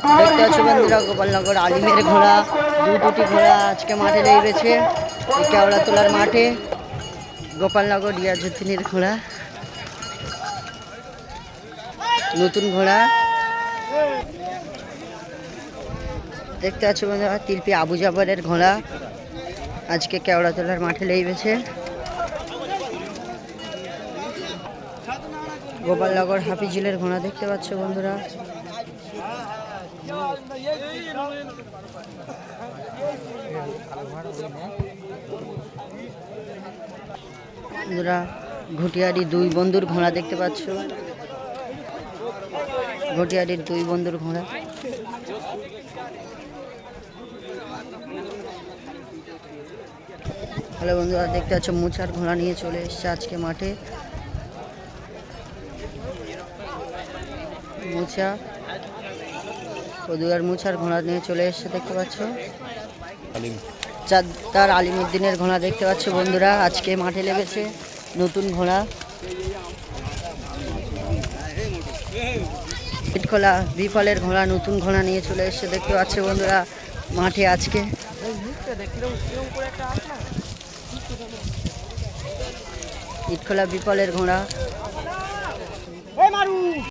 দেখতে পাচ্ছ বন্ধুরা গোপালনগর আলিমের ঘোড়া দুটি ঘোড়া আজকে মাঠে লেগেছে এই কেওড়া তোলার মাঠে। গোপালনগর রিয়াজুদ্দিনের ঘোড়া, নতুন ঘোড়া। দেখতে পাচ্ছ বন্ধুরা তিলপি আবু জাফরের ঘোড়া আজকে কেওড়া তোলার মাঠে লেগেছে। গোপালনগর হাফিজুলের ঘোড়া দেখতে পাচ্ছ বন্ধুরা। বন্ধুরা ঘটিয়ারি দুই বন্ধুর ঘোড়া দেখতে পাচ্ছ, ঘটিয়ারির দুই বন্ধুর ঘোড়া। হ্যালো বন্ধুরা দেখতে পাচ্ছ মুছার ঘোড়া নিয়ে চলে এসছে আজকে মাঠে। মুছা কদুয়ার মুছার ঘোড়া নিয়ে চলে এসছে দেখতে পাচ্ছ। চাঁদার আলিমুদ্দিনের ঘোড়া দেখতে পাচ্ছ বন্ধুরা আজকে মাঠে লেগেছে, নতুন ঘোড়া। ইটখোলা বিফলের ঘোড়া নতুন ঘোড়া নিয়ে চলে এসছে দেখতে পাচ্ছ বন্ধুরা মাঠে আজকে। ইটখোলা বিফলের ঘোড়া।